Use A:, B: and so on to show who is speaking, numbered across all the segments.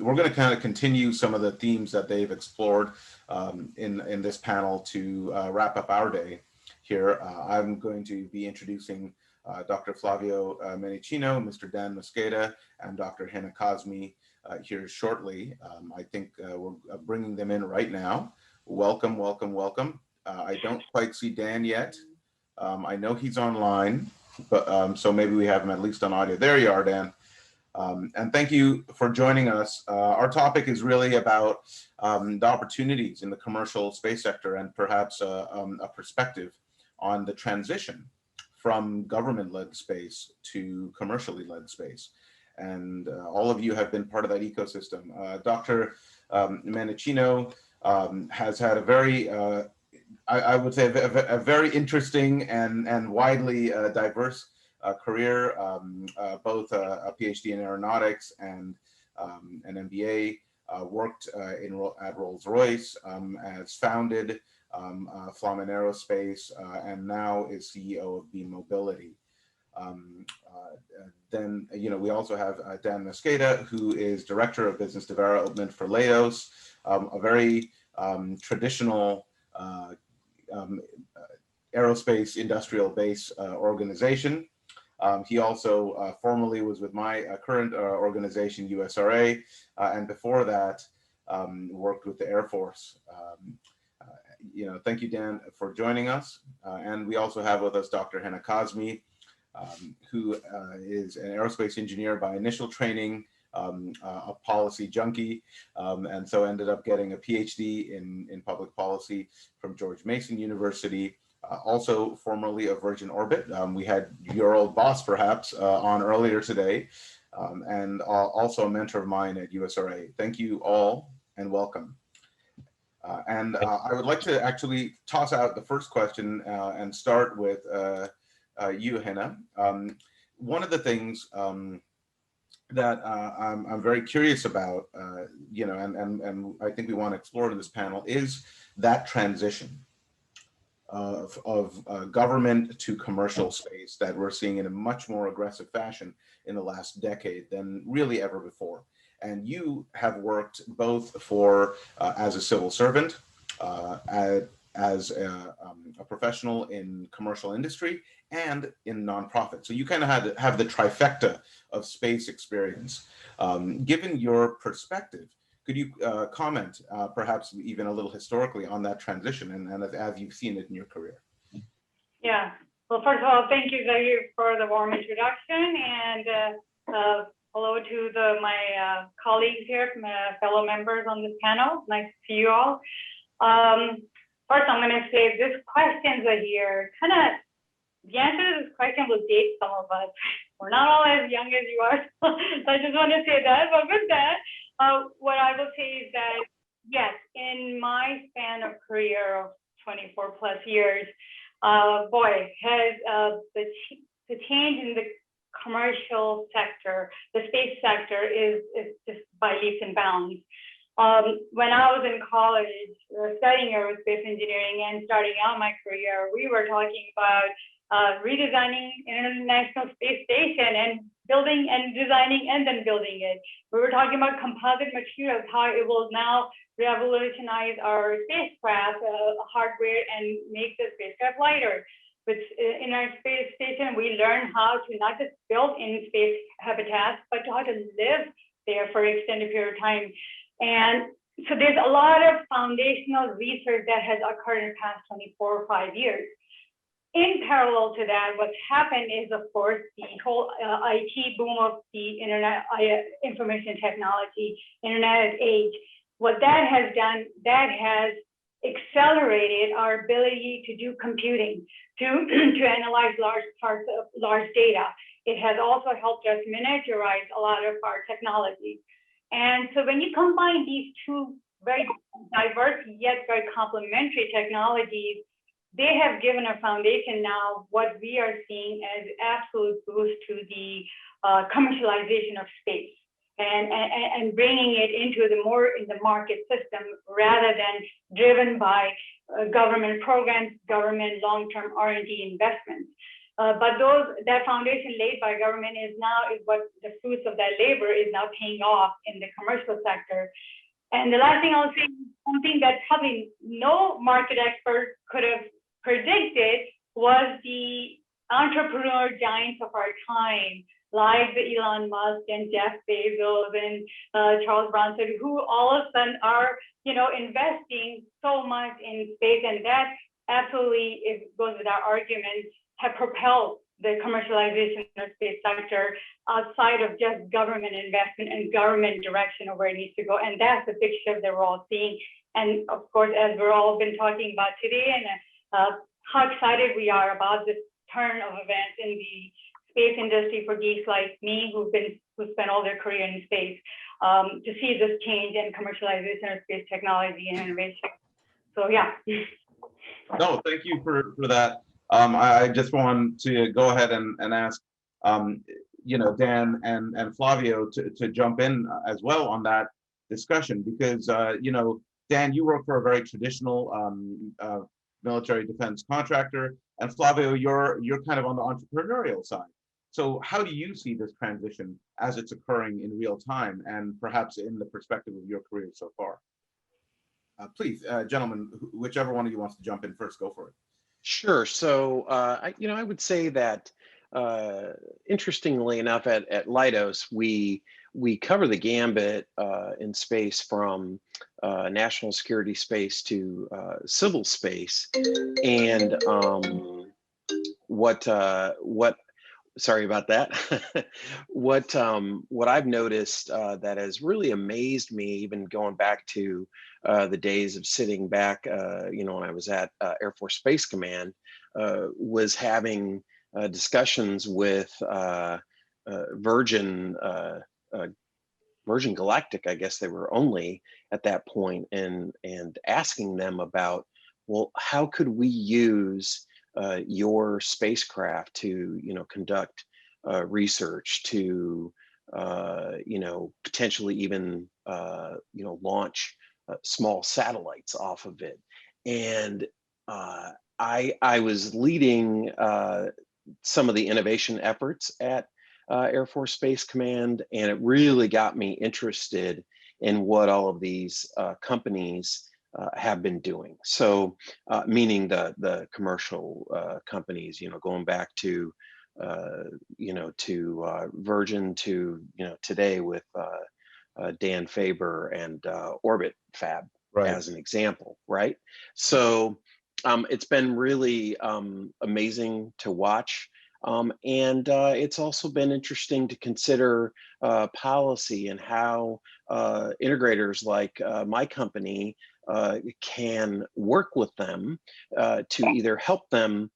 A: we're going to kind of continue some of the themes that they've explored in this panel to wrap up our day here. I'm going to be introducing Dr. Flavio Menicino, Mr. Dan Mosqueda, and Dr. Hina Kazmi here shortly. I think we're bringing them in right now. Welcome, welcome, welcome. I don't quite see Dan yet. I know he's online, but so maybe we have him at least on audio. There you are, Dan. And thank you for joining us. Our topic is really about the opportunities in the commercial space sector and perhaps a perspective on the transition from government-led space to commercially led space. And all of you have been part of that ecosystem. Dr. Menicino has had a very, I would say, a very interesting and widely diverse career, both a PhD in aeronautics and an MBA, worked at Rolls-Royce, has founded Flamin Aerospace, and now is CEO of Beam Mobility. Then, we also have Dan Mosqueda, who is Director of Business Development for Leidos, a very traditional aerospace industrial base organization. He also formerly was with my current organization, USRA, and before that worked with the Air Force. Thank you, Dan, for joining us. And we also have with us Dr. Hina Kazmi, who is an aerospace engineer by initial training, a policy junkie, and so ended up getting a PhD in public policy from George Mason University. Also formerly of Virgin Orbit. We had your old boss, perhaps, on earlier today, and also a mentor of mine at USRA. Thank you all and welcome. And I would like to actually toss out the first question and start with you, Hina. One of the things that I'm very curious about, and I think we want to explore in this panel is that transition of government to commercial space that we're seeing in a much more aggressive fashion in the last decade than really ever before. And you have worked both for as a civil servant, as a professional in commercial industry, and in nonprofit. So you kind of have the trifecta of space experience. Given your perspective, could you comment, perhaps even a little historically, on that transition and as you've seen it in your career?
B: Yeah. Well, first of all, thank you, Zahir, for the warm introduction, and hello to my colleagues here, fellow members on this panel. Nice to see you all. First, I'm going to say this question, Zahir, the answer to this question will date some of us. We're not all as young as you are, so I just want to say that. But with that, what I will say is that, yes, in my span of career of 24 plus years, boy, has the change in the commercial sector, the space sector is just by leaps and bounds. When I was in college studying aerospace engineering and starting out my career, we were talking about redesigning International Space Station and building and designing and then building it. We were talking about composite materials, how it will now revolutionize our spacecraft hardware and make the spacecraft lighter. But in our space station, we learn how to not just build in space habitats, but how to live there for an extended period of time. And so there's a lot of foundational research that has occurred in the past 24 or 5 years. In parallel to that, what's happened is, of course, the whole IT boom of the internet, information technology, internet age. What that has done, that has accelerated our ability to do computing, to analyze large data. It has also helped us miniaturize a lot of our technology. And so when you combine these two very diverse yet very complementary technologies, they have given a foundation now, what we are seeing as absolute boost to the commercialization of space and bringing it into the more in the market system rather than driven by government programs, government long-term R&D investments. But that foundation laid by government is what the fruits of that labor is now paying off in the commercial sector. And the last thing I'll say, something that probably no market expert could have predicted, was the entrepreneur giants of our time, like the Elon Musk and Jeff Bezos and Charles Bronson, who all of a sudden are, investing so much in space, and that absolutely, it goes with our argument, have propelled the commercialization of the space sector outside of just government investment and government direction of where it needs to go. And that's the big shift that we're all seeing. And of course, as we're all been talking about today, and how excited we are about this turn of events in the space industry for geeks like me who spent all their career in space, to see this change in commercialization of space technology and innovation. So yeah.
A: No, thank you for that. I just want to go ahead and ask, Dan and Flavio to jump in as well on that discussion, because, Dan, you work for a very traditional military defense contractor, and Flavio, you're kind of on the entrepreneurial side. So how do you see this transition as it's occurring in real time, and perhaps in the perspective of your career so far? Please, gentlemen, whichever one of you wants to jump in first, go for it.
C: Sure. So, I would say that, interestingly enough, at Leidos, we cover the gambit in space, from national security space to civil space. And sorry about that. What I've noticed that has really amazed me, even going back to the days of sitting back, when I was at Air Force Space Command, was having discussions with Virgin Galactic, I guess they were only at that point, and asking them about, well, how could we use your spacecraft to, conduct research, to, potentially even, launch small satellites off of it. And I was leading some of the innovation efforts at Air Force Space Command, and it really got me interested in what all of these companies have been doing. So, meaning the commercial companies, going back to, Virgin, to, today with Dan Faber and Orbit Fab, right, as an example, right? So it's been really amazing to watch. And it's also been interesting to consider policy and how integrators like my company can work with them to either help them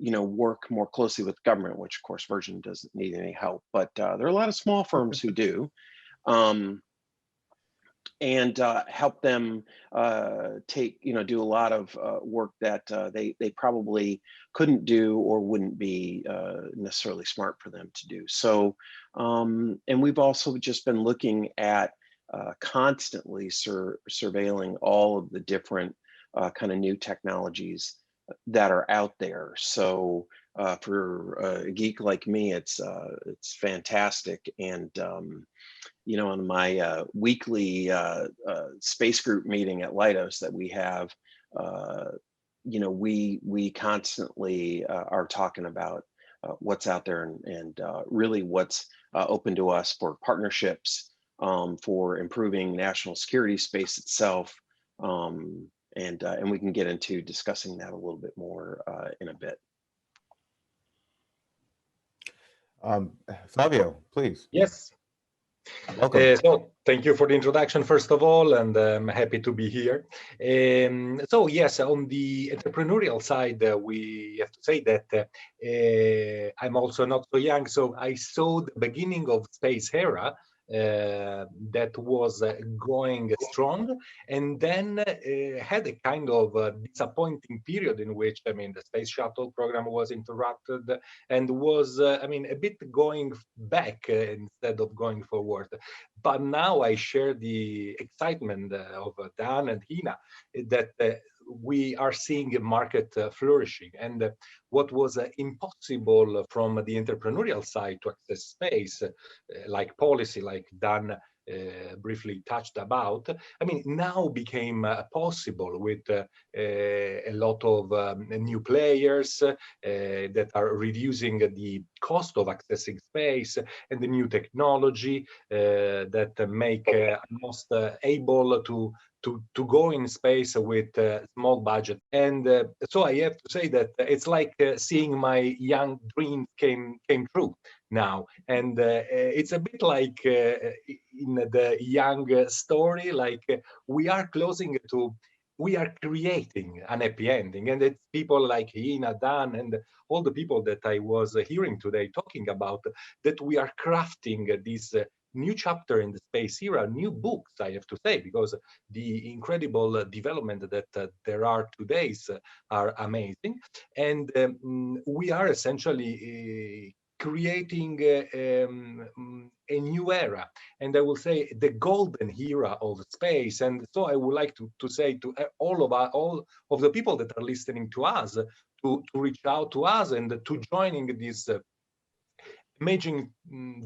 C: work more closely with government, which of course Virgin doesn't need any help, but there are a lot of small firms who do. And help them do a lot of work that they probably couldn't do or wouldn't be necessarily smart for them to do. So, and we've also just been looking at constantly surveilling all of the different kind of new technologies that are out there. So for a geek like me, it's fantastic. And on my weekly space group meeting at Leidos that we have, we constantly are talking about what's out there, and really what's open to us for partnerships, for improving national security space itself. And we can get into discussing that a little bit more in a bit.
A: Flavio, please.
D: Yes.
A: Welcome.
D: So thank you for the introduction, first of all, and I'm happy to be here. So yes, on the entrepreneurial side, we have to say that I'm also not so young, so I saw the beginning of space era that was going strong, and then had a kind of disappointing period in which, the space shuttle program was interrupted and was, a bit going back instead of going forward. But now I share the excitement of Dan and Hina that we are seeing a market flourishing. And what was impossible from the entrepreneurial side to access space, like policy, like Dan briefly touched about, I mean, now became possible with a lot of new players that are reducing the cost of accessing space, and the new technology that make most able to go in space with small budget. And so I have to say that it's like seeing my young dreams came true now. And it's a bit like in the young story, like we are closing to, we are creating an happy ending. And it's people like Ina, Dan, and all the people that I was hearing today talking about, that we are crafting this new chapter in the space era, new books, I have to say, because the incredible development that there are today are amazing. And we are essentially creating a new era, and I will say the golden era of space. And so I would like to say to all of the people that are listening to us, to reach out to us and to joining this amazing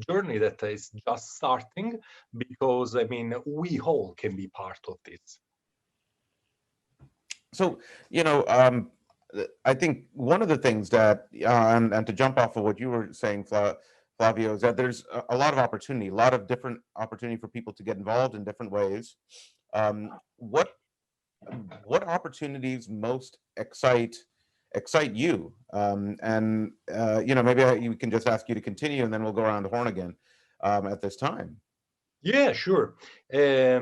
D: journey that is just starting, because I mean, we all can be part of this.
A: So, I think one of the things that, and to jump off of what you were saying, Flavio, is that there's a lot of opportunity, a lot of different opportunity for people to get involved in different ways. What opportunities most excite you? And maybe we can just ask you to continue, and then we'll go around the horn again at this time.
D: Yeah, sure. I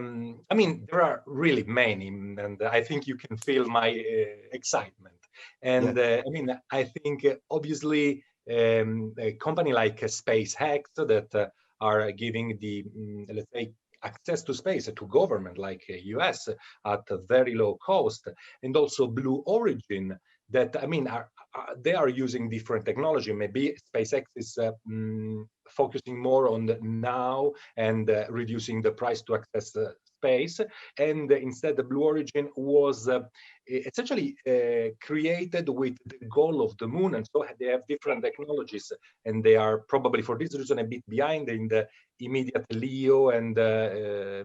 D: mean, there are really many, and I think you can feel my excitement. And
A: Yeah.
D: I mean, I think obviously a company like SpaceX that are giving the, let's say, access to space to government like US at a very low cost, and also Blue Origin that, I mean, they are using different technology. Maybe SpaceX is focusing more on the now and reducing the price to access space. And instead, the Blue Origin was essentially created with the goal of the moon. And so they have different technologies, and they are probably for this reason a bit behind in the immediate LEO and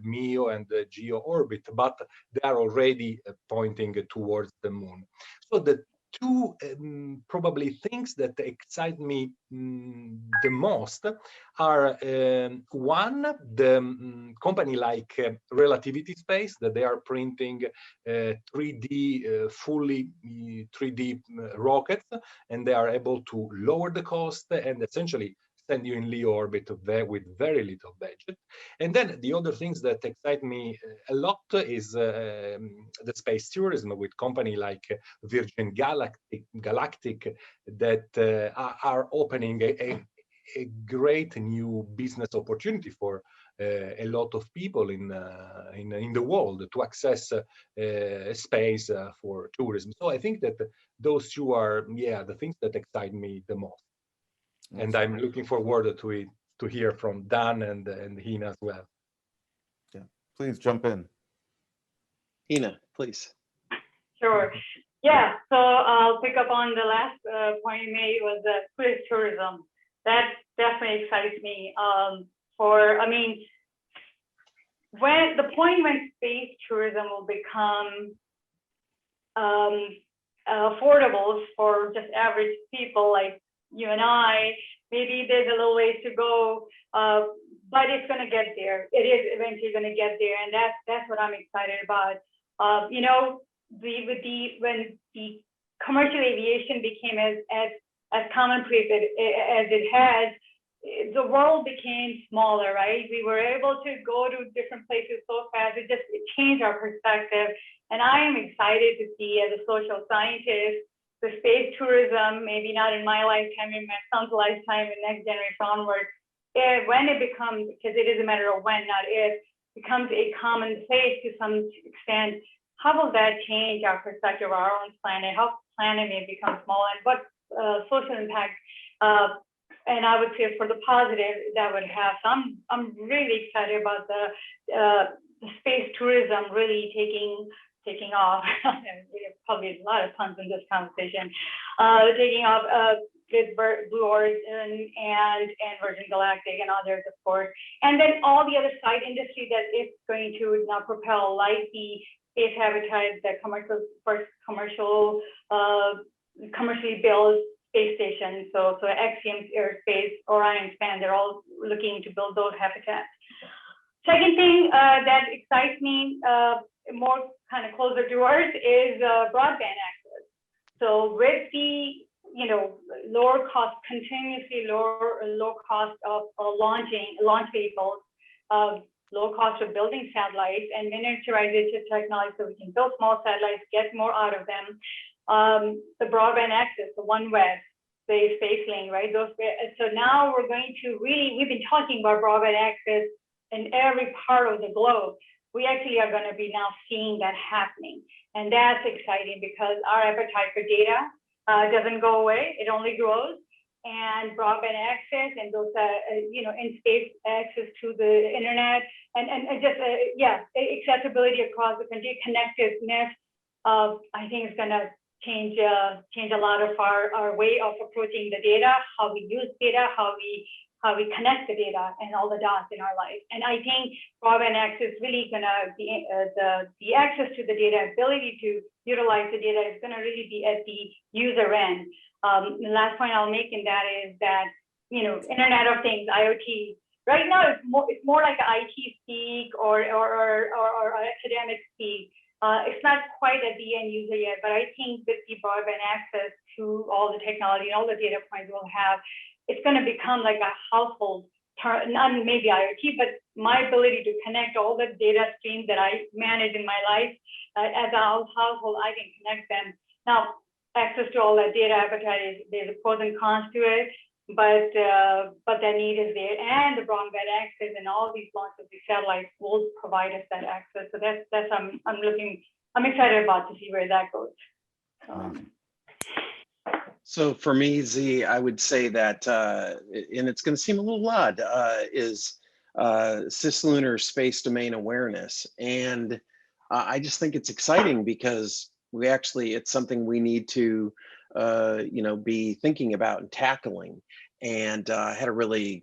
D: MEO and GEO orbit, but they are already pointing towards the moon. So the two probably things that excite me the most are one, the company like Relativity Space, that they are printing 3D fully 3D rockets, and they are able to lower the cost and essentially send you in LEO orbit with very little budget. And then the other things that excite me a lot is the space tourism with company like Virgin Galactic that are opening a great new business opportunity for a lot of people in the world to access space for tourism. So I think that those two are, the things that excite me the most. And I'm looking forward to it, to hear from Dan and Hina as well.
A: Yeah, please jump in.
C: Hina, please.
B: Sure. Yeah, so I'll pick up on the last point you made, was the space tourism. That definitely excites me. When the point when space tourism will become affordable for just average people like you and I, maybe there's a little ways to go, but it's going to get there. It is eventually going to get there, and that's what I'm excited about. When the commercial aviation became as commonplace as it has, the world became smaller, right? We were able to go to different places so fast. It changed our perspective, and I am excited to see, as a social scientist, the space tourism, maybe not in my lifetime, in my son's lifetime, and next generation onward, when it becomes, because it is a matter of when, not if, becomes a commonplace to some extent, how will that change our perspective of our own planet? How planet may become small, and what social impact, and I would say for the positive, that would have. So I'm really excited about the space tourism really taking taking off. Probably a lot of puns in this conversation. Taking off with Blue Origin and Virgin Galactic and others, of course. And then all the other side industry that is going to now propel, like the space habitat, the commercially built space stations. So Axiom Aerospace, Orion Span, they're all looking to build those habitats. Second thing that excites me, more kind of closer to us, is broadband access. So with the lower cost, continuously low cost of launch vehicles, low cost of building satellites, and miniaturization technology, so we can build small satellites, get more out of them. The broadband access, the OneWeb, the space link, right? So now we're going to we've been talking about broadband access in every part of the globe. We actually are going to be now seeing that happening. And that's exciting because our appetite for data doesn't go away, it only grows. And broadband access and those, in-space access to the internet and just, accessibility across the country, connectedness, I think is going to change a lot of our way of approaching the data, how we use data, how we connect the data and all the dots in our life. And I think broadband access really gonna be the access to the data, ability to utilize the data is gonna really be at the user end. The last point I'll make in that is that, Internet of Things, IoT, right now it's more like IT speak or academic speak. It's not quite at the end user yet, but I think with the broadband access to all the technology and all the data points we'll have, it's going to become like a household term, not maybe IoT, but my ability to connect all the data streams that I manage in my life as a household, I can connect them. Now, access to all that data appetite there's a pros and cons to it, but that need is there, and the broadband access and all these launches of these satellites will provide us that access. So that's I'm excited about to see where that goes.
C: So for me, Z, I would say that, and it's going to seem a little odd, is cislunar space domain awareness. And I just think it's exciting because it's something we need to, be thinking about and tackling. And I had a really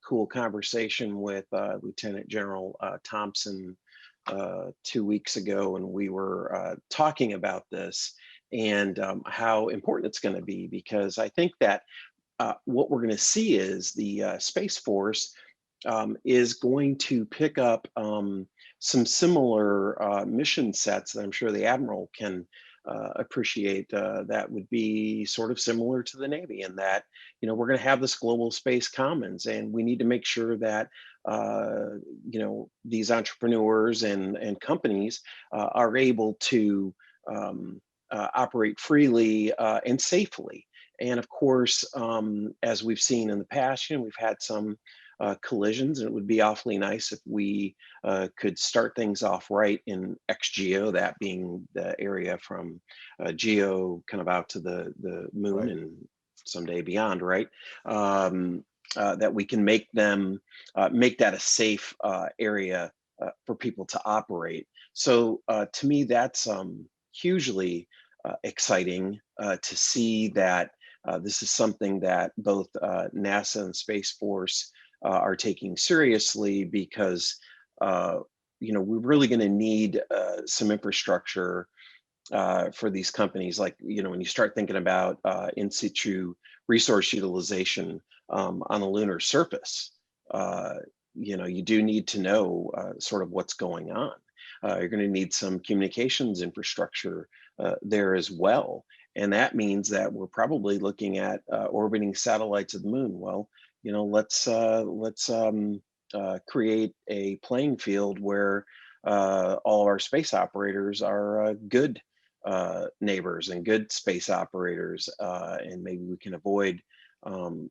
C: cool conversation with Lieutenant General Thompson 2 weeks ago, and we were talking about this and how important it's going to be, because I think that what we're going to see is the Space Force is going to pick up some similar mission sets that I'm sure the Admiral can appreciate, that would be sort of similar to the Navy, in that, we're going to have this global space commons, and we need to make sure that these entrepreneurs and companies are able to operate freely and safely. And of course, as we've seen in the past, we've had some collisions, and it would be awfully nice if we could start things off right in XGEO, that being the area from GEO kind of out to the moon, right, and someday beyond, right? That we can make that a safe area for people to operate. So to me, that's hugely exciting to see that this is something that both NASA and Space Force are taking seriously, because we're really going to need some infrastructure for these companies. Like, when you start thinking about in situ resource utilization on the lunar surface, you do need to know sort of what's going on. You're going to need some communications infrastructure there as well. And that means that we're probably looking at orbiting satellites of the moon. Well, let's create a playing field where all our space operators are good neighbors and good space operators, and maybe we can avoid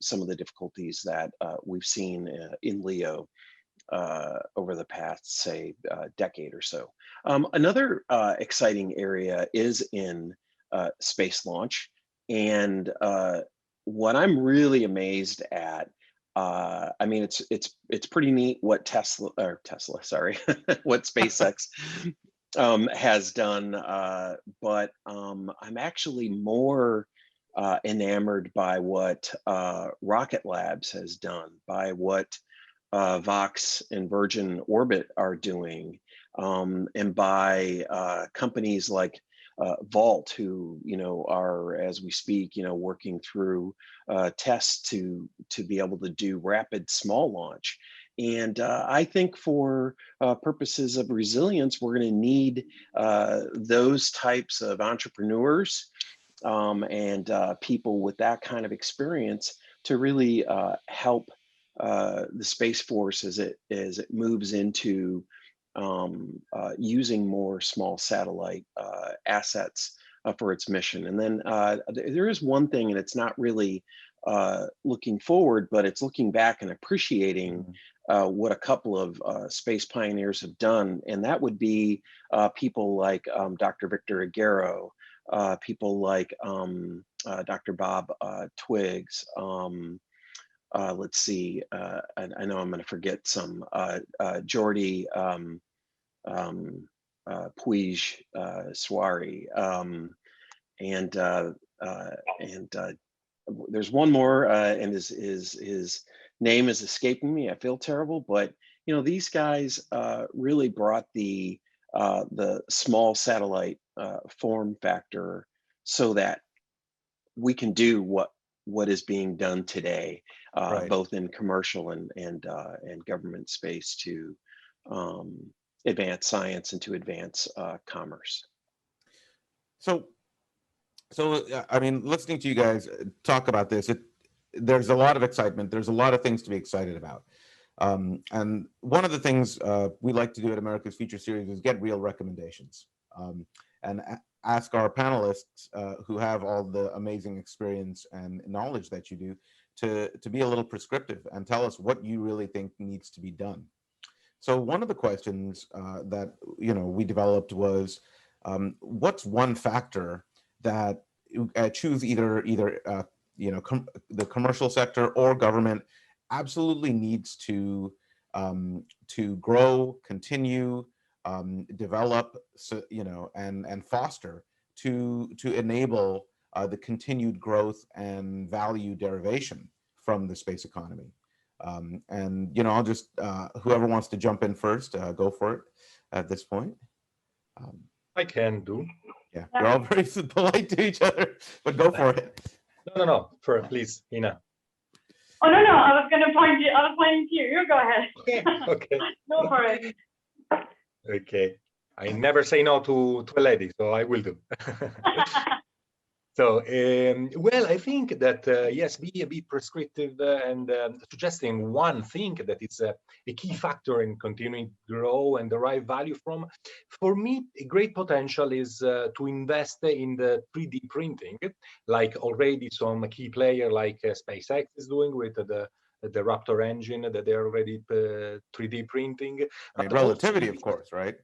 C: some of the difficulties that we've seen in LEO over the past, say, decade or so. Another exciting area is in space launch, and what I'm really amazed at, I mean, it's pretty neat what what SpaceX has done, but I'm actually more enamored by what Rocket Labs has done, by what Vox and Virgin Orbit are doing, and by companies like Vault, who are, as we speak, working through tests to be able to do rapid small launch. And I think for purposes of resilience, we're going to need those types of entrepreneurs and people with that kind of experience to really help the Space Force as it moves into using more small satellite assets for its mission. And then there is one thing, and it's not really looking forward, but it's looking back and appreciating what a couple of space pioneers have done, and that would be people like Dr. Victor Aguero, people like Dr. Bob Twiggs. Let's see, I know I'm going to forget some. Jordi Puig Soari, and there's one more, and his name is escaping me. I feel terrible, but these guys really brought the small satellite form factor so that we can do what is being done today,
A: Right.
C: both in commercial and government space, to advance science and to advance commerce.
A: So I mean, listening to you guys talk about this, there's a lot of excitement. There's a lot of things to be excited about. And one of the things we like to do at America's Future Series is get real recommendations and ask our panelists who have all the amazing experience and knowledge that you do to be a little prescriptive and tell us what you really think needs to be done. So one of the questions that we developed was, what's one factor that choose either the commercial sector or government absolutely needs to grow, continue, develop, and foster to enable the continued growth and value derivation from the space economy. And I'll just whoever wants to jump in first, go for it at this point.
D: I can do.
A: Yeah, you're all very polite to each other, but go for it.
D: No. Please, Ina.
B: Oh no, I was going to point you. I was pointing to you. You go ahead.
D: Okay.
B: Go for it.
D: Okay. I never say no to a lady, so I will do. So, well, I think that, yes, be a bit prescriptive and suggesting one thing that is a key factor in continuing to grow and derive value from. For me, a great potential is to invest in the 3D printing, like already some key player like SpaceX is doing with the Raptor engine that they're already 3D printing.
A: I mean, Relativity, of course, right?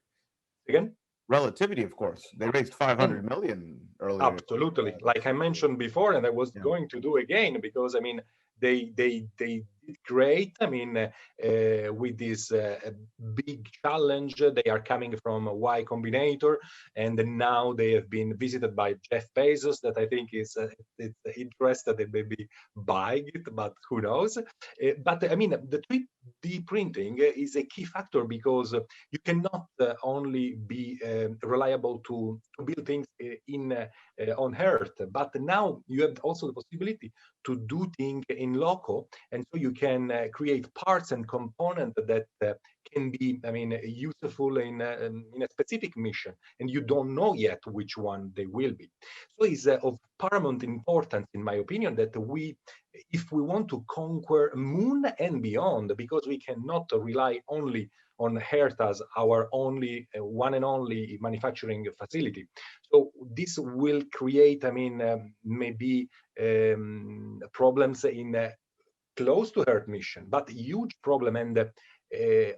D: Again?
A: Relativity, of course. They raised 500 million earlier.
D: Absolutely. Like I mentioned before, and I was going to do again, because I mean, they did great. I mean, with this big challenge, they are coming from Y Combinator, and now they have been visited by Jeff Bezos. That I think is it's interested in maybe buying it, but who knows? But I mean, the 3D printing is a key factor, because you cannot only be reliable to build things on Earth, but now you have also the possibility to do things in loco, and so you can create parts and components that can be, I mean, useful in a specific mission, and you don't know yet which one they will be. So it's of paramount importance, in my opinion, that if we want to conquer Moon and beyond, because we cannot rely only on Earth as our only one and only manufacturing facility. So this will create, I mean, maybe problems in close to Earth mission, but huge problem, and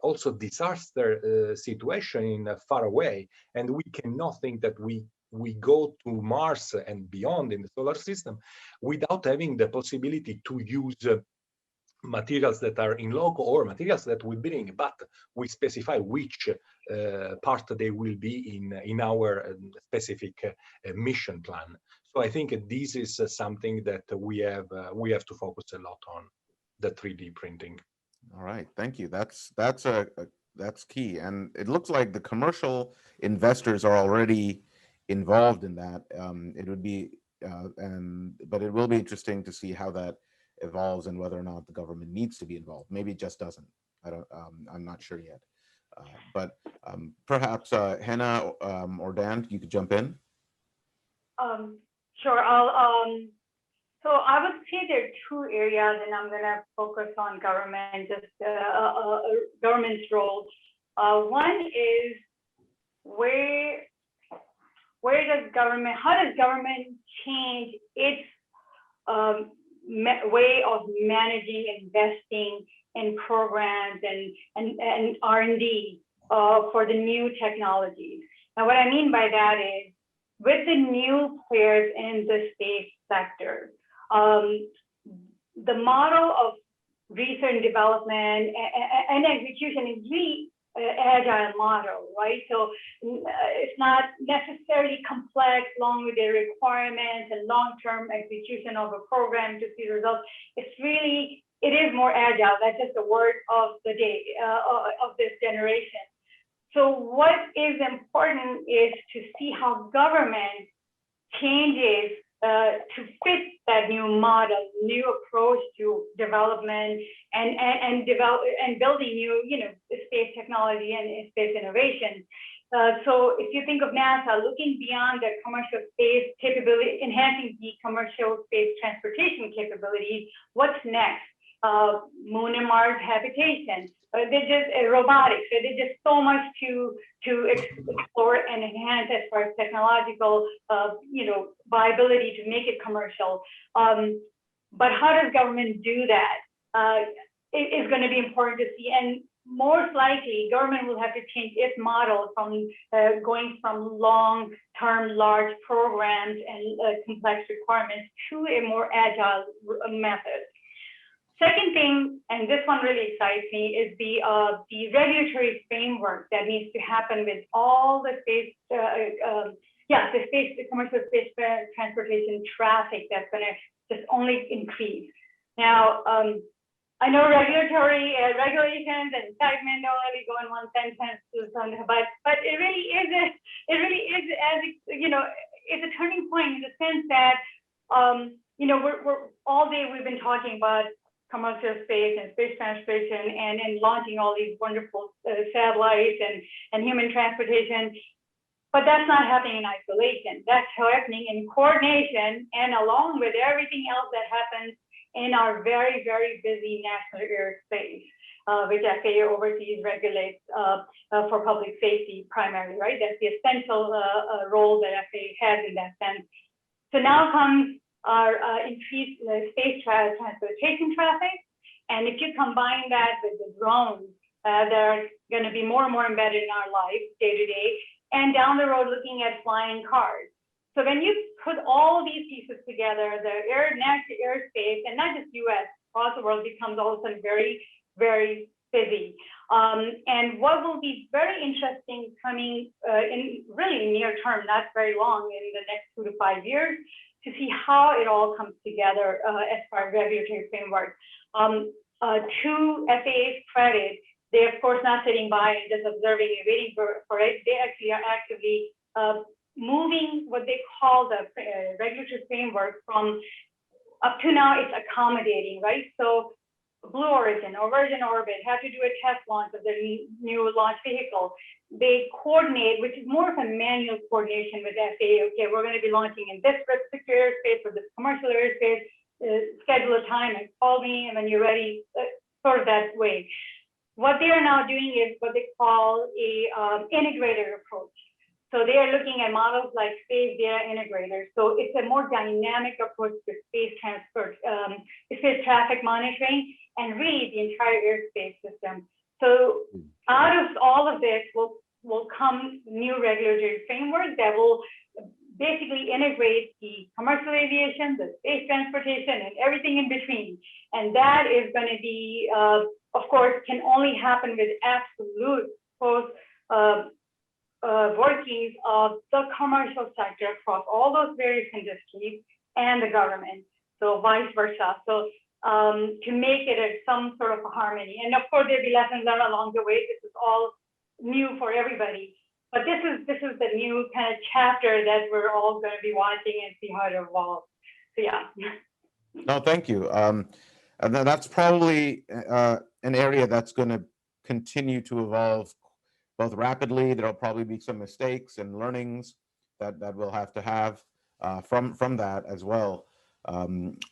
D: also disaster situation in far away. And we cannot think that we go to Mars and beyond in the solar system without having the possibility to use materials that are in loco or materials that we bring, but we specify which part they will be in our specific mission plan. So I think this is something that we have to focus a lot on, the 3D printing.
A: All right, thank you. That's key, and it looks like the commercial investors are already involved in that. It would be, but it will be interesting to see how that evolves and whether or not the government needs to be involved. Maybe it just doesn't. I don't. I'm not sure yet. But perhaps Hannah or Dan, you could jump in.
B: Sure. So I would say there are two areas, and I'm going to focus on government, just government's role. One is how does government change its way of managing, investing in programs and R&D for the new technologies. Now, what I mean by that is, with the new players in the space sector, the model of research and development and execution is really agile model, right? So it's not necessarily complex, along with the requirements and long-term execution of a program to see results. It is more agile. That's just the word of the day, of this generation. So what is important is to see how government changes to fit that new model, new approach to development and building new, space technology and space innovation. So if you think of NASA looking beyond the commercial space capability, enhancing the commercial space transportation capabilities, what's next? Moon and Mars habitation. There's just robotics. So there's just so much to explore and enhance as far as technological, viability to make it commercial. But how does government do that? It is going to be important to see, and most likely, government will have to change its model from going from long-term large programs and complex requirements to a more agile method. Second thing, and this one really excites me, is the regulatory framework that needs to happen with all the commercial space transportation traffic that's going to just only increase. Now, I know regulatory regulations and excitement don't really go in one sentence, but it really is it's a turning point in the sense that we're all day we've been talking about commercial space and space transportation and launching all these wonderful satellites and human transportation. But that's not happening in isolation. That's happening in coordination and along with everything else that happens in our very, very busy national airspace, which FAA oversees, regulates for public safety primarily, right? That's the essential role that FAA has in that sense. So now comes our increased space transportation traffic. And if you combine that with the drones that are going to be more and more embedded in our life day to day, and down the road looking at flying cars. So when you put all these pieces together, the national airspace, and not just US, across the world becomes all of a sudden very, very busy. And what will be very interesting coming in really near term, not very long, in the next 2 to 5 years, to see how it all comes together as far as regulatory framework. To FAA's credit, they're of course not sitting by and just observing and waiting for it. They actually are actively moving what they call the regulatory framework from, up to now it's accommodating, right? So Blue Origin or Virgin Orbit have to do a test launch of their new launch vehicle. They coordinate, which is more of a manual coordination with FAA. Okay, we're going to be launching in this particular airspace or this commercial airspace, schedule a time and call me, and when you're ready, sort of that way. What they are now doing is what they call a integrated approach. So they are looking at models like space data integrators. So it's a more dynamic approach to space transport, space traffic monitoring, and really the entire airspace system. So out of all of this will come new regulatory frameworks that will basically integrate the commercial aviation, the space transportation, and everything in between. And that is going to be, of course, can only happen with absolute close workings of the commercial sector across all those various industries and the government. So vice versa. So to make it some sort of a harmony. And of course, there'll be lessons learned along the way. This is all new for everybody. But this is the new kind of chapter that we're all going to be watching and see how it evolves. So yeah.
A: No, thank you. And that's probably an area that's going to continue to evolve both rapidly. There'll probably be some mistakes and learnings that we'll have to have from that as well. And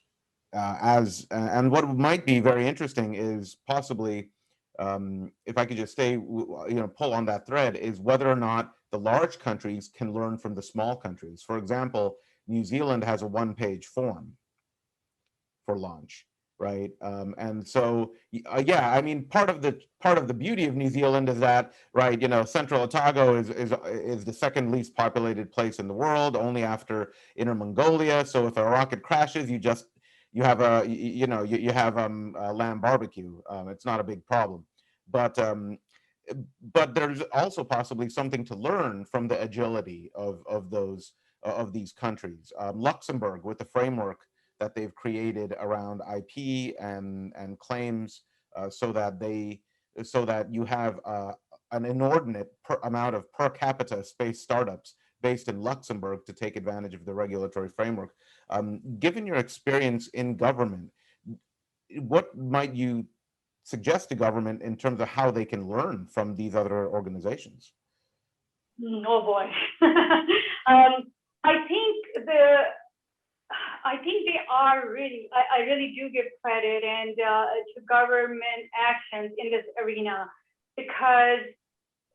A: what might be very interesting is possibly, if I could just stay, pull on that thread, is whether or not the large countries can learn from the small countries. For example, New Zealand has a one-page form for launch, right? And so, yeah, I mean, part of the beauty of New Zealand is that, right, Central Otago is the second least populated place in the world, only after Inner Mongolia. So if a rocket crashes, you have a lamb barbecue. It's not a big problem, but there's also possibly something to learn from the agility of these countries. Luxembourg, with the framework that they've created around IP and claims, so that you have an inordinate amount of per capita space startups based in Luxembourg to take advantage of the regulatory framework. Given your experience in government, what might you suggest to government in terms of how they can learn from these other organizations?
B: Oh boy. I think they are really, I really do give credit and to government actions in this arena, because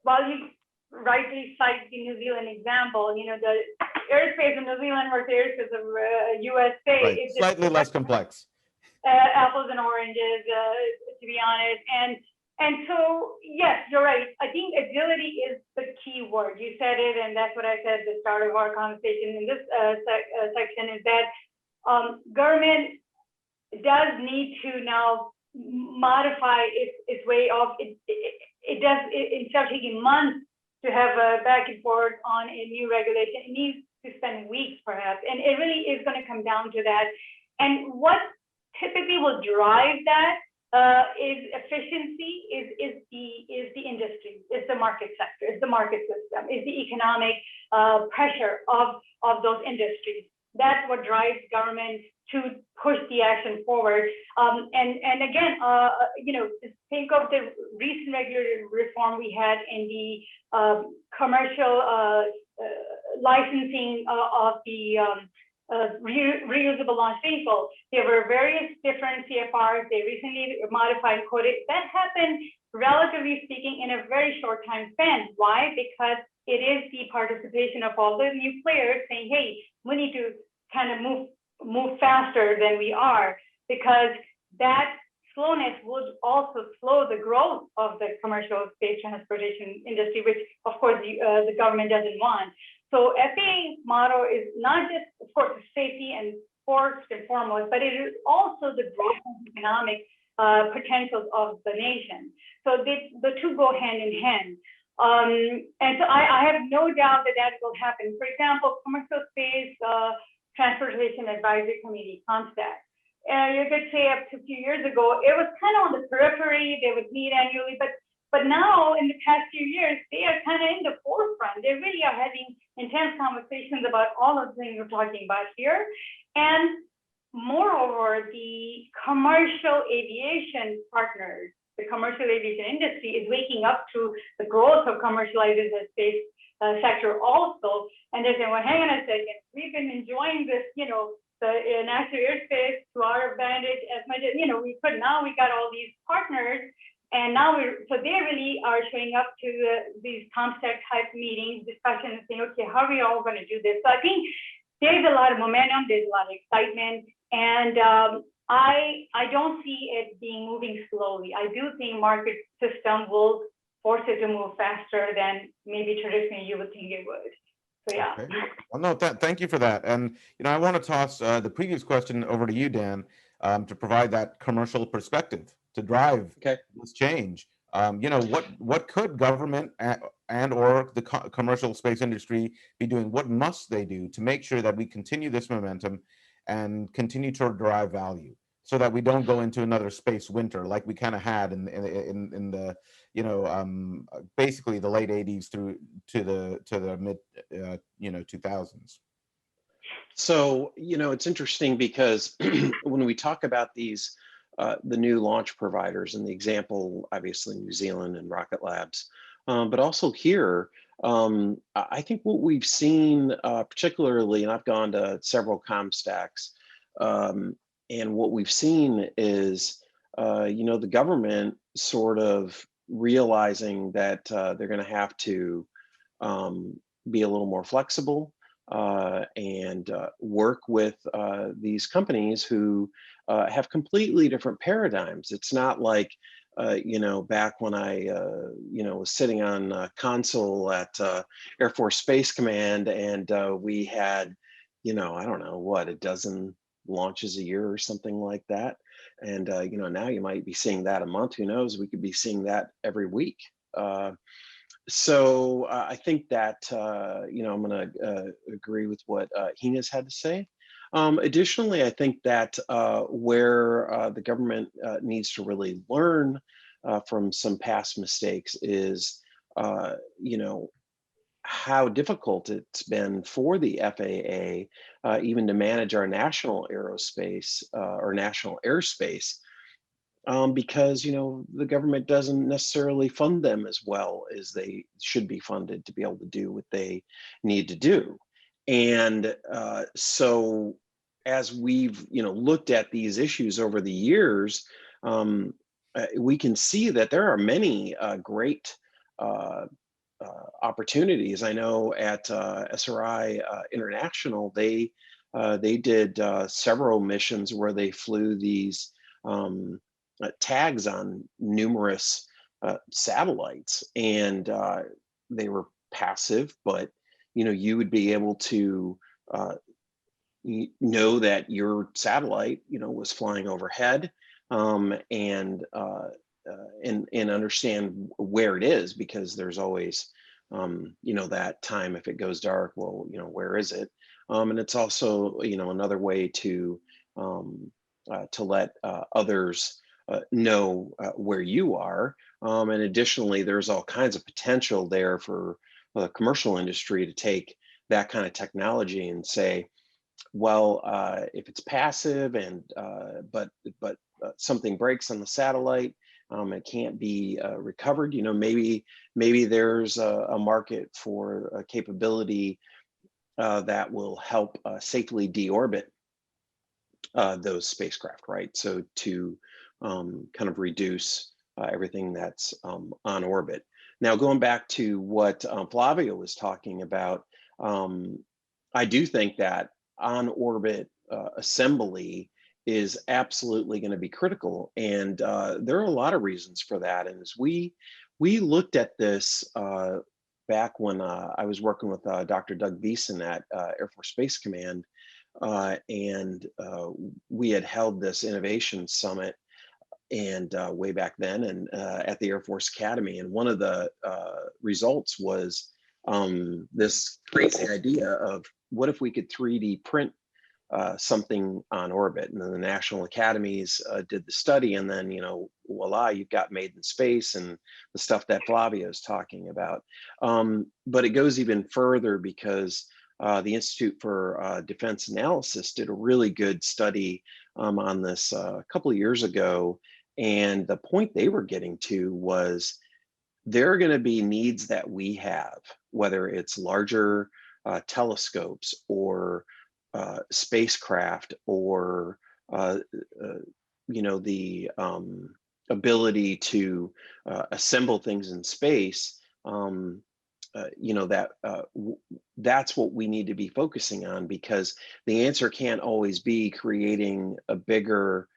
B: while you rightly cite the New Zealand example, the airspace in New Zealand versus airspace of USA
A: right.
B: is
A: slightly less complex.
B: Apples and oranges, to be honest. And so, yes, you're right. I think agility is the key word. You said it, and that's what I said at the start of our conversation in this section, is that government does need to now modify its way of it. Instead of taking months to have a back and forth on a new regulation, it needs to spend weeks perhaps, and it really is going to come down to that. And what typically will drive that is efficiency, is the industry, is the market sector, is the market system, is the economic pressure of those industries. That's what drives government to push the action forward. And again, think of the recent regulatory reform we had in the commercial licensing of the reusable launch vehicle. There were various different CFRs. They recently modified code. That happened, relatively speaking, in a very short time span. Why? Because it is the participation of all the new players saying, hey, we need to kind of move faster than we are, because that slowness would also slow the growth of the commercial space transportation industry, which of course the government doesn't want. So FAA's motto is not just, of course, safety and first and foremost, but it is also the growth and economic potentials of the nation. So the two go hand in hand. And so I have no doubt that will happen. For example, Commercial Space Transportation Advisory Committee, COMSTAT. You could say up to a few years ago, it was kind of on the periphery. They would meet annually, but now in the past few years, they are kind of in the forefront. They really are having intense conversations about all of the things we're talking about here. And moreover, the commercial aviation partners, the commercial aviation industry is waking up to the growth of commercializing the space sector also. And they're saying, well, hang on a second, we've been enjoying this, the national airspace to our advantage as much as, we could. Now we got all these partners, and now so they really are showing up to these COMSTAT type meetings, discussions, saying, okay, how are we all going to do this? So I think there's a lot of momentum, there's a lot of excitement, and I don't see it being moving slowly. I do think market system will force it to move faster than maybe traditionally you would think it would. So yeah.
A: Okay. Well, no, thank you for that. And, I want to toss the previous question over to you, Dan, to provide that commercial perspective to drive
C: Okay.
A: this change. What could government and or the commercial space industry be doing? What must they do to make sure that we continue this momentum and continue to derive value, so that we don't go into another space winter like we kind of had in the basically the late 80s through to the mid 2000s.
C: So, it's interesting because when we talk about these, the new launch providers, and the example, obviously New Zealand and Rocket Labs, but also here, I think what we've seen, particularly, and I've gone to several ComStacks, and what we've seen is, the government sort of realizing that they're going to have to be a little more flexible, and work with these companies who have completely different paradigms. It's not like, back when I, was sitting on console at Air Force Space Command, and we had, I don't know what, a dozen launches a year or something like that. And, now you might be seeing that a month. Who knows? We could be seeing that every week. So I think that, I'm going to agree with what Hina's had to say. Additionally, I think that where the government needs to really learn from some past mistakes is, how difficult it's been for the FAA even to manage our national aerospace or national airspace, because the government doesn't necessarily fund them as well as they should be funded to be able to do what they need to do. And so as we've looked at these issues over the years, we can see that there are many great opportunities. I know at SRI International, they did several missions where they flew these tags on numerous satellites, and they were passive, but you would be able to know that your satellite was flying overhead, and understand where it is, because there's always that time if it goes dark, well, where is it? And it's also another way to let others know where you are. And additionally, there's all kinds of potential there for the commercial industry to take that kind of technology and say, well, if it's passive and but something breaks on the satellite, it can't be recovered. Maybe there's a market for a capability that will help safely deorbit those spacecraft, right? So to kind of reduce everything that's on orbit. Now, going back to what Flavio was talking about, I do think that on orbit assembly is absolutely going to be critical, and there are a lot of reasons for that. And as we looked at this back when I was working with Dr. Doug Beeson at Air Force Space Command, and we had held this innovation summit, and way back then, and at the Air Force Academy, and one of the results was this crazy idea of, what if we could 3D print something on orbit? And then the national academies did the study, and then voila, you've got made in space and the stuff that Flavio is talking about. But it goes even further, because the Institute for Defense Analysis did a really good study on this a couple of years ago, and the point they were getting to was, there are going to be needs that we have, whether it's larger telescopes or spacecraft, or the ability to assemble things in space. That's what we need to be focusing on, because the answer can't always be creating a bigger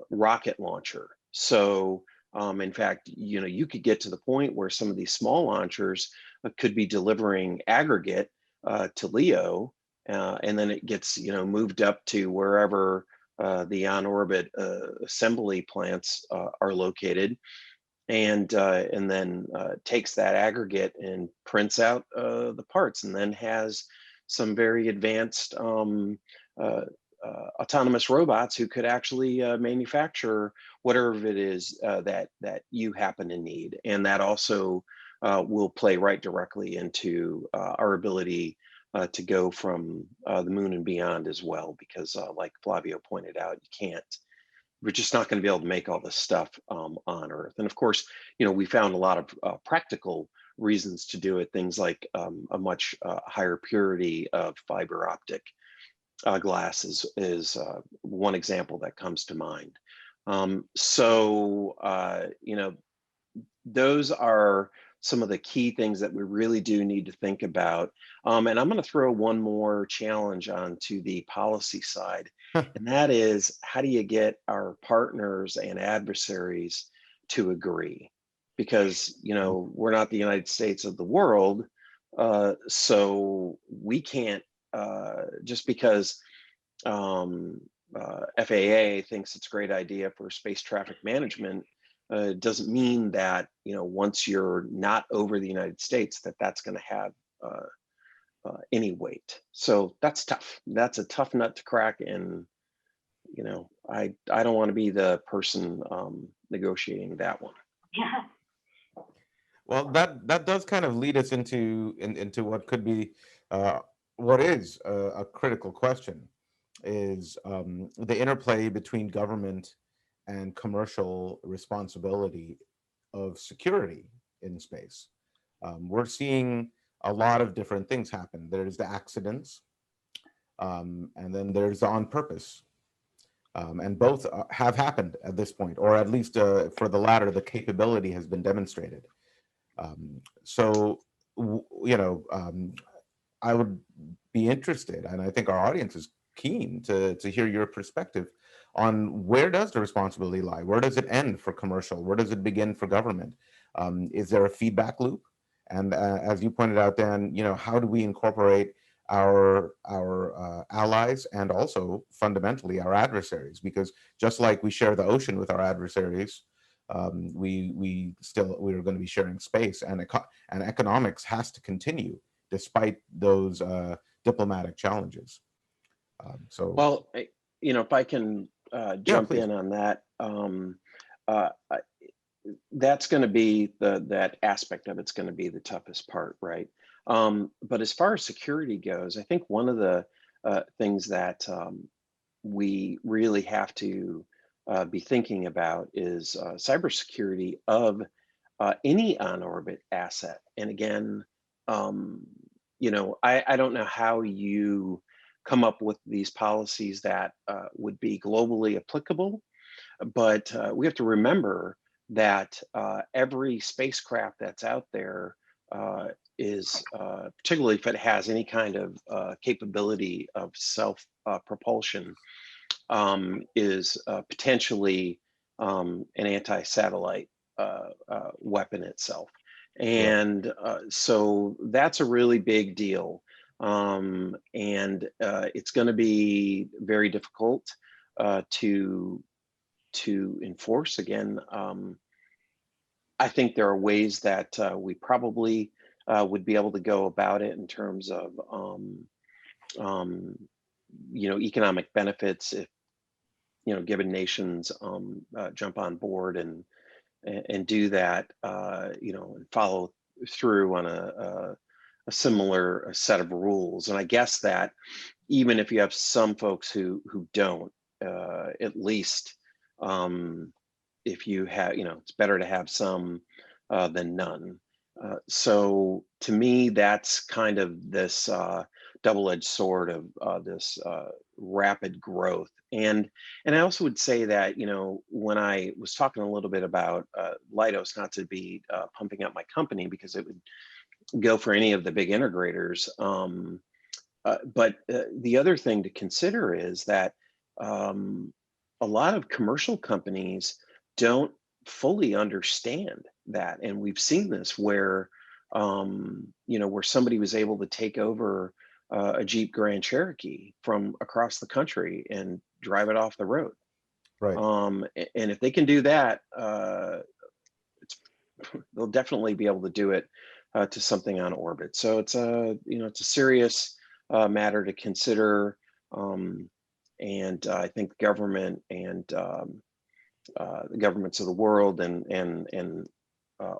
C: rocket launcher. So in fact, you could get to the point where some of these small launchers could be delivering aggregate to LEO, and then it gets moved up to wherever the on-orbit assembly plants are located, and then takes that aggregate and prints out the parts, and then has some very advanced autonomous robots who could actually manufacture whatever it is that you happen to need. And that also will play right directly into our ability to go from the moon and beyond as well, because like Flavio pointed out, we're just not going to be able to make all this stuff on Earth. And of course, we found a lot of practical reasons to do it, things like a much higher purity of fiber optic glass is one example that comes to mind. Those are some of the key things that we really do need to think about. And I'm going to throw one more challenge onto the policy side, and that is, how do you get our partners and adversaries to agree? Because, we're not the United States of the world, so we can't, just because FAA thinks it's a great idea for space traffic management, doesn't mean that once you're not over the United States that's going to have any weight. So that's tough. That's a tough nut to crack, and I don't want to be the person negotiating that one.
B: Yeah.
A: Well, that does kind of lead us into what could be what is a critical question, is the interplay between government and commercial responsibility of security in space. We're seeing a lot of different things happen. There's the accidents, and then there's the on purpose. And both have happened at this point, or at least for the latter, the capability has been demonstrated. I would be interested, and I think our audience is keen to hear your perspective on where does the responsibility lie? Where does it end for commercial? Where does it begin for government? Is there a feedback loop? And as you pointed out, Dan, how do we incorporate our allies and also fundamentally our adversaries? Because just like we share the ocean with our adversaries, we're going to be sharing space, and economics has to continue despite those diplomatic challenges.
C: Well, if I can jump in on that, that's going to be that aspect of it's going to be the toughest part, right? But as far as security goes, I think one of the things that we really have to be thinking about is cybersecurity of any on-orbit asset. And again, I don't know how you come up with these policies that would be globally applicable, but we have to remember that every spacecraft that's out there is, particularly if it has any kind of capability of self-propulsion, is potentially an anti-satellite weapon itself. And so that's a really big deal. And it's going to be very difficult to enforce. Again, I think there are ways that we probably would be able to go about it in terms of economic benefits, if given nations jump on board and do that, and follow through on a similar set of rules. And I guess that even if you have some folks who don't, at least if you have, it's better to have some than none. So to me, that's kind of this double-edged sword of this rapid growth. And I also would say that, when I was talking a little bit about Leidos, not to be pumping up my company because it would go for any of the big integrators, but the other thing to consider is that a lot of commercial companies don't fully understand that. And we've seen this where you know, where somebody was able to take over a Jeep Grand Cherokee from across the country and drive it off the road.
A: Right.
C: And if they can do that, they'll definitely be able to do it to something on orbit. So it's a, you know, it's a serious matter to consider. And I think the government and the governments of the world and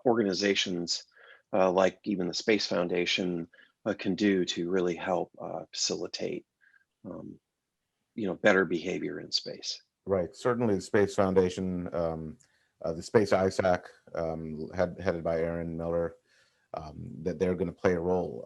C: organizations like even the Space Foundation can do to really help facilitate, you know, better behavior in space.
A: Right. Certainly the Space Foundation, the Space ISAC, headed by Aaron Miller, that they're going to play a role.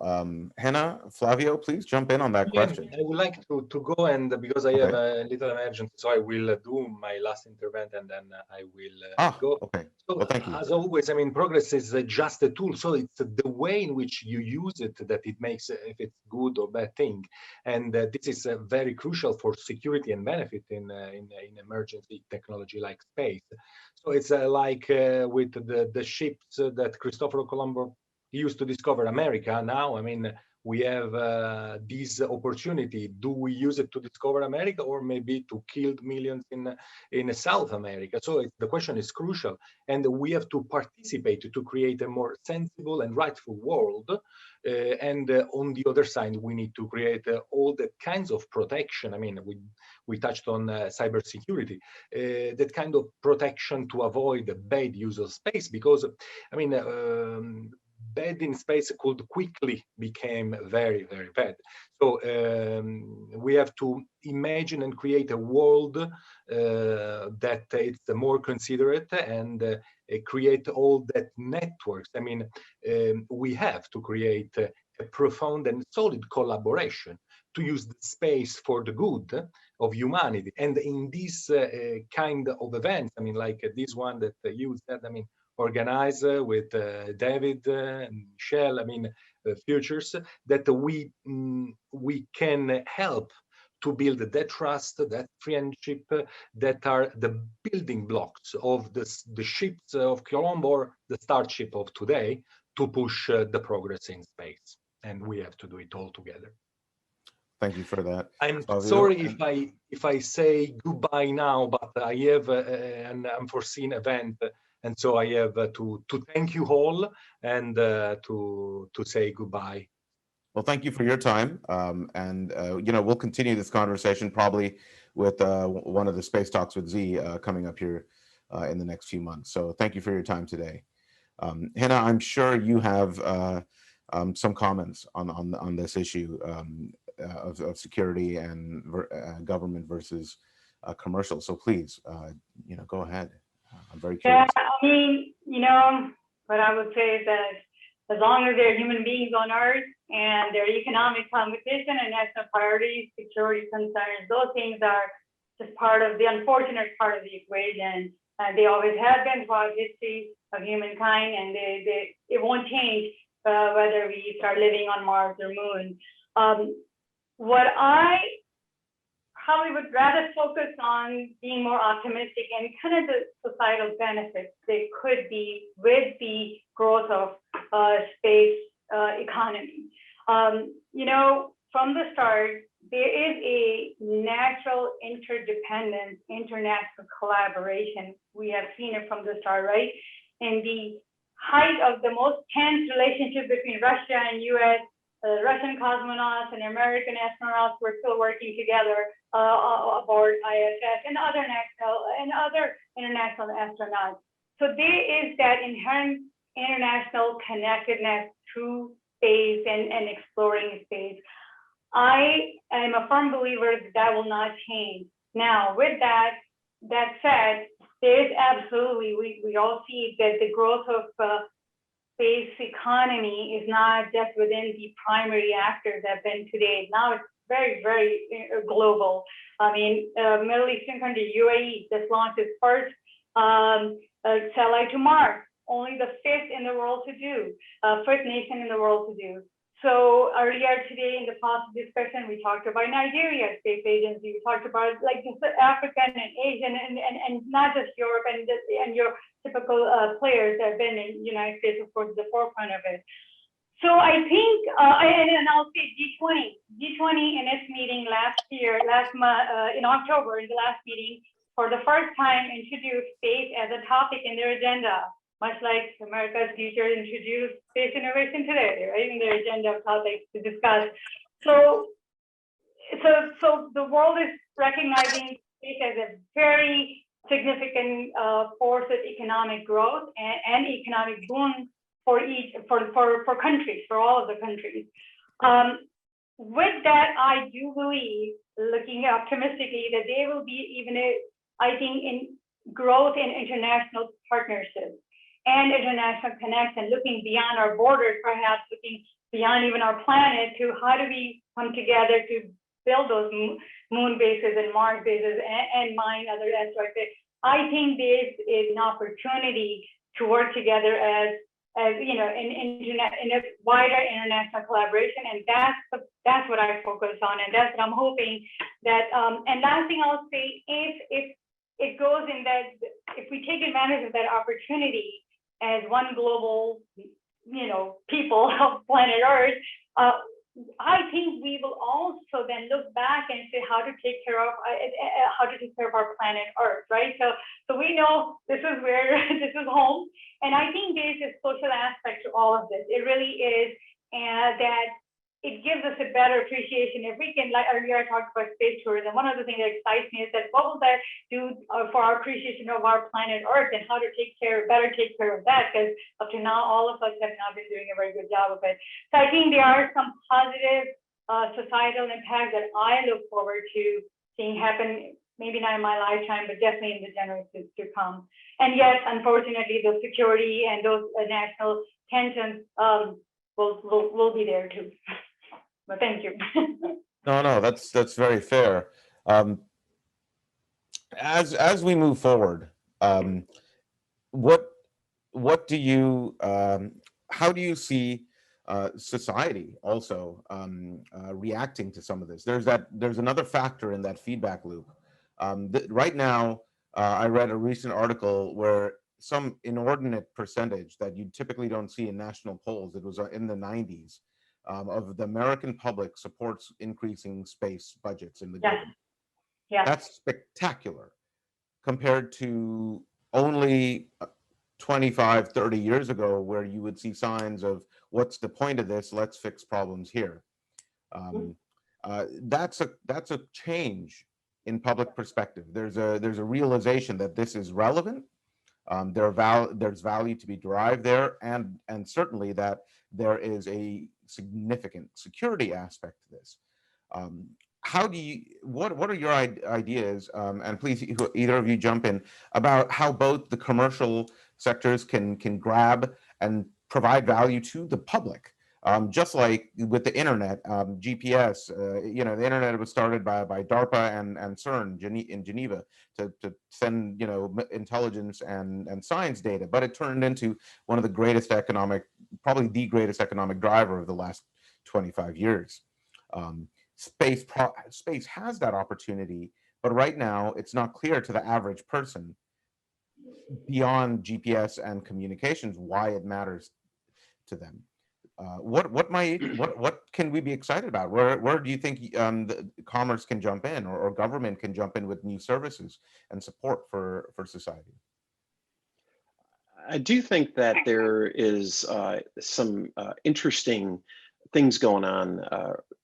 A: Hannah, Flavio, please jump in on that
D: Yeah,
A: question.
D: I would like to go, and because I have
A: Okay.
D: a little emergency, so I will do my last intervent, and then I will go.
A: Okay.
D: So
A: Well, thank you.
D: as always, I mean, progress is just a tool. So it's the way in which you use it that it makes if it's good or bad thing. And this is very crucial for security and benefit in emergency technology like space. So it's like with the ships that Christopher Columbus used to discover America. Now, I mean, we have this opportunity. Do we use it to discover America, or maybe to kill millions in South America? So the question is crucial, and we have to participate to create a more sensible and rightful world. And on the other side, we need to create all the kinds of protection. I mean, we touched on cybersecurity, that kind of protection to avoid the bad use of space, because I mean, bad in space could quickly become very, very bad. So we have to imagine and create a world that it's more considerate and create all that networks. I mean, we have to create a profound and solid collaboration to use the space for the good of humanity. And in this kind of events, I mean, like this one that you said, I mean, organize with David and Michelle, I mean, futures, that we can help to build that trust, that friendship, that are the building blocks of the ships of Colombo, or the starship of today, to push the progress in space. And we have to do it all together.
A: Thank you for that.
D: I'm
A: Flavio,
D: sorry if I say goodbye now, but I have an unforeseen event, and so I have to thank you all and to say goodbye.
A: well, thank you for your time. And you know, we'll continue this conversation probably with one of the Space Talks with Z coming up here in the next few months. So thank you for your time today. Hannah, I'm sure you have some comments on this issue of security and government versus commercial. So please, you know, go ahead. I'm very curious.
B: Yeah, I mean, you know, what I would say is that as long as there are human beings on Earth and there are economic competition and national priorities, security concerns, those things are just part of the unfortunate part of the equation. And they always have been throughout history of humankind, and it won't change whether we start living on Mars or Moon. What I probably would rather focus on being more optimistic and kind of the societal benefits that could be with the growth of space economy. You know, from the start, there is a natural interdependence, international collaboration. We have seen it from the start, right? In the height of the most tense relationship between Russia and US, Russian cosmonauts and American astronauts were still working together aboard ISS and other international astronauts. So there is that inherent international connectedness to space and exploring space. I am a firm believer that will not change. Now, with that said, there is absolutely, we all see that the growth of space economy is not just within the primary actors that have been today. Now it's very, very global. I mean, Middle Eastern country, UAE, just launched its first satellite to Mars, only the fifth in the world to do, first nation in the world to do. So earlier today in the past discussion, we talked about Nigeria Space Agency. We talked about like African and Asian and not just Europe and your typical players that have been in the United States, of course, the forefront of it. So I think, and I'll say G20 in its meeting last year, in October, in the last meeting, for the first time introduced space as a topic in their agenda, much like America's future introduced space innovation today, right, in their agenda of topics to discuss. So the world is recognizing space as a very significant force of economic growth and economic boom for countries, for all of the countries. With that, I do believe, looking optimistically, that there will be even I think, in growth in international partnerships and international connection, looking beyond our borders, perhaps looking beyond even our planet, to how do we come together to build those moon bases and Mars bases and mine other asteroids. I think this is an opportunity to work together as you know, in a wider international collaboration, and that's what I focus on, and that's what I'm hoping that. And last thing I'll say, if it goes in that, if we take advantage of that opportunity as one global, you know, people of planet Earth, I think we will also then look back and say how to take care of our planet Earth, right? So we know this is where this is home, and I think there's a social aspect to all of this. It really is, and that it gives us a better appreciation. If we can, like earlier I talked about space tourism, one of the things that excites me is that what will that do for our appreciation of our planet Earth, and how to better take care of that, because up to now, all of us have not been doing a very good job of it. So I think there are some positive societal impacts that I look forward to seeing happen, maybe not in my lifetime, but definitely in the generations to come. And yes, unfortunately, the security and those national tensions will be there too. But thank you.
A: No, that's very fair. As we move forward, what do you how do you see society also reacting to some of this? There's another factor in that feedback loop. Right now, I read a recent article where some inordinate percentage that you typically don't see in national polls, it was in the 90s, of the American public supports increasing space budgets in the government.
B: Yeah.
A: That's spectacular compared to only 25, 30 years ago, where you would see signs of what's the point of this? Let's fix problems here. That's a change in public perspective. There's a realization that this is relevant. There's value to be derived there, and certainly that there is a significant security aspect to this. How do you, what are your ideas, and please either of you jump in, about how both the commercial sectors can grab and provide value to the public? Just like with the internet, GPS, you know, the internet was started by DARPA and CERN in Geneva to send, you know, intelligence and science data, but it turned into one of the greatest probably the greatest economic driver of the last 25 years. Space has that opportunity, but right now it's not clear to the average person beyond GPS and communications why it matters to them. What can we be excited about? Where do you think the commerce can jump in, or government can jump in with new services and support for society?
C: I do think that there is some interesting things going on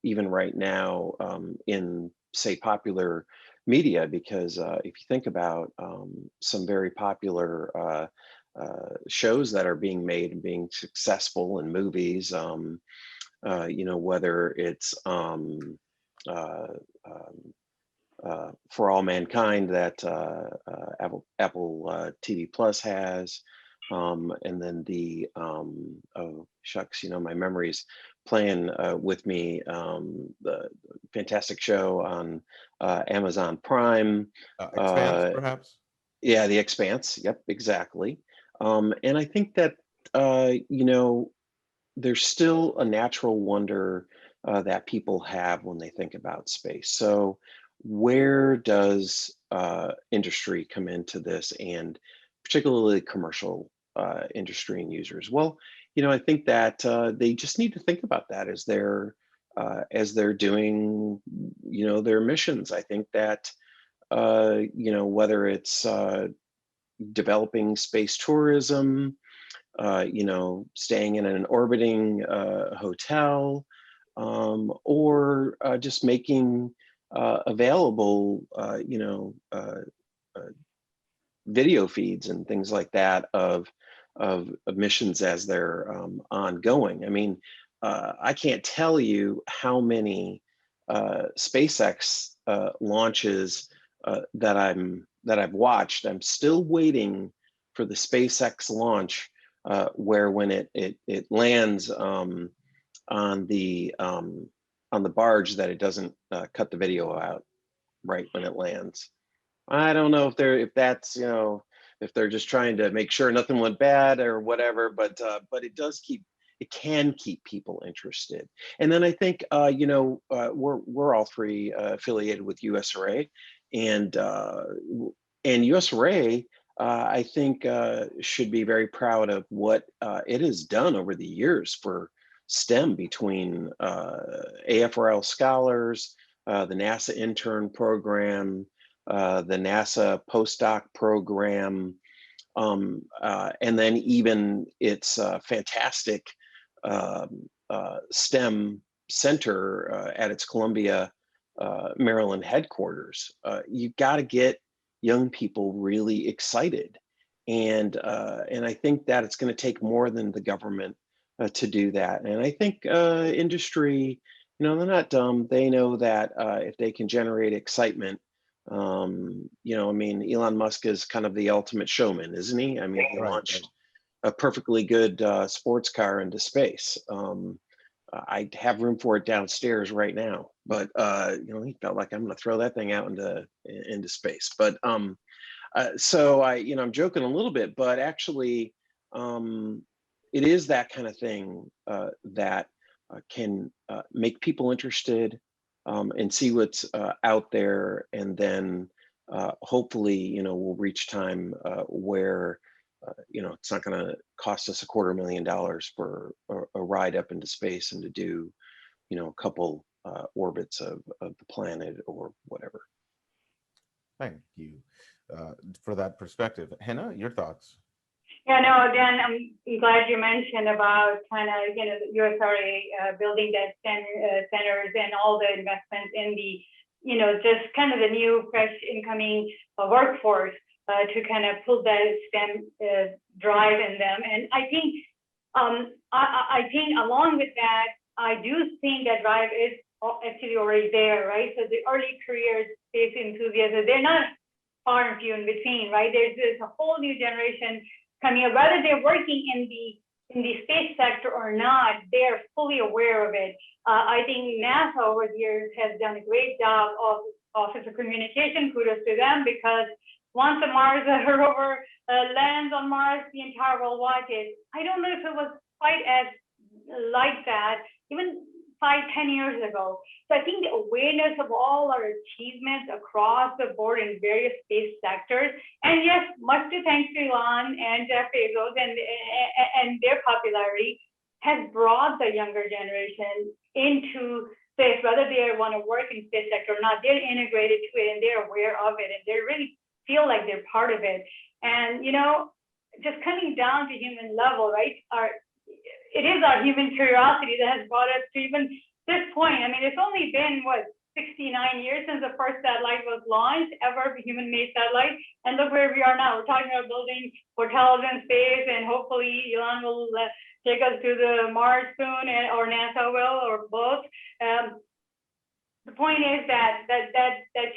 C: even right now in, say, popular media, because if you think about some very popular shows that are being made and being successful in movies, you know, whether it's For All Mankind that Apple TV Plus has, and then the oh shucks, you know, my memory's playing with me, the fantastic show on Amazon Prime,
A: Expanse, perhaps.
C: Yeah, The Expanse. Yep, exactly. And I think that you know, there's still a natural wonder that people have when they think about space. So where does industry come into this, and particularly commercial industry and users? Well, I think that they just need to think about that as they're doing, their missions. I think that, whether it's developing space tourism, staying in an orbiting hotel, or just making available, video feeds and things like that of missions as they're ongoing. I mean, I can't tell you how many SpaceX launches that I've watched. I'm still waiting for the SpaceX launch where when it lands on the barge, that it doesn't cut the video out right when it lands. I don't know if that's if they're just trying to make sure nothing went bad or whatever, but it can keep people interested. And then I think we're all three affiliated with USARA, and USARA I think should be very proud of what it has done over the years for STEM, between AFRL scholars, the NASA intern program, the NASA postdoc program, and then even its fantastic STEM center at its Columbia, Maryland headquarters. You've got to get young people really excited, and I think that it's going to take more than the government to do that. And I think industry, they're not dumb. They know that if they can generate excitement, I mean, Elon Musk is kind of the ultimate showman, isn't he? I mean, he launched a perfectly good sports car into space. I have room for it downstairs right now, but he felt like, I'm going to throw that thing out into space. But so I'm joking a little bit, but actually, it is that kind of thing that can make people interested, and see what's out there, and then hopefully, we'll reach time where it's not going to cost us $250,000 for a ride up into space and to do, a couple orbits of the planet or whatever.
A: Thank you for that perspective. Hannah, your thoughts?
B: Yeah, no, again, I'm glad you mentioned about kind of, the USRA building that centers and all the investments in the, just kind of the new, fresh incoming workforce to kind of pull that STEM drive in them. And I think, I think along with that, I do think that drive is actually already there, right? So the early career space enthusiasts, they're not far and few in between, right? There's a whole new generation coming up, whether they're working in the space sector or not, they're fully aware of it. I think NASA over the years has done a great job of Office of Communication. Kudos to them, because once a Mars rover lands on Mars, the entire world watches. I don't know if it was quite as like that even 5-10 years ago. So I think the awareness of all our achievements across the board in various space sectors, and yes, much to thanks to Elon and Jeff Bezos and their popularity, has brought the younger generation into space, whether they want to work in space sector or not. They're integrated to it and they're aware of it, and they really feel like they're part of it. And just coming down to human level, right? It is our human curiosity that has brought us to even this point. I mean, it's only been, 69 years since the first satellite was launched, ever human-made satellite. And look where we are now. We're talking about building hotels in space, and hopefully Elon will take us to the Mars soon, or NASA will, or both. The point is that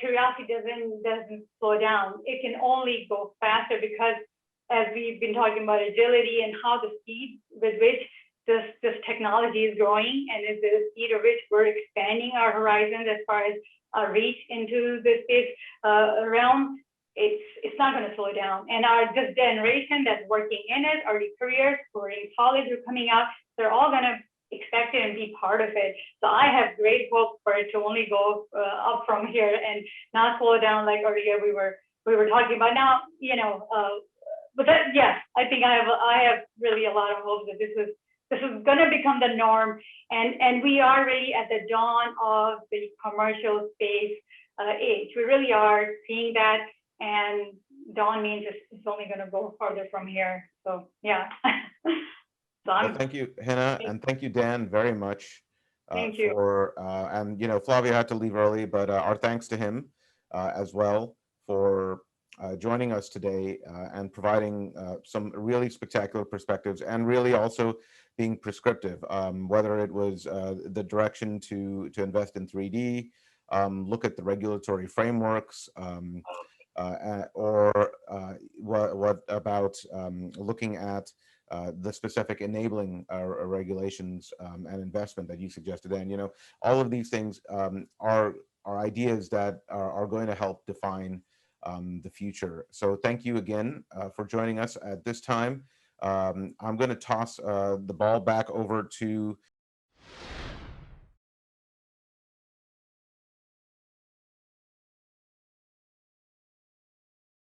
B: curiosity doesn't slow down. It can only go faster, because as we've been talking about agility and how the speed with which this technology is growing, and is the speed of which we're expanding our horizons as far as our reach into the space realm, it's not going to slow down. And this generation that's working in it, early careers, who are in college or coming out, they're all going to expect it and be part of it. So I have great hope for it to only go up from here and not slow down like earlier we were talking about. Now, but that, yes, I think I have really a lot of hope that this is this is going to become the norm, and we are really at the dawn of the commercial space age. We really are seeing that, and dawn means it's only going to go further from here. So yeah. So
A: Well, thank you, Hannah, and thank you, Dan, very much.
B: Thank you.
A: And Flavio had to leave early, but our thanks to him as well for joining us today and providing some really spectacular perspectives, and really also being prescriptive, whether it was the direction to invest in 3D, look at the regulatory frameworks, or what about looking at the specific enabling regulations and investment that you suggested. And all of these things are ideas that are going to help define the future. So thank you again for joining us at this time. I'm going to toss the ball back over to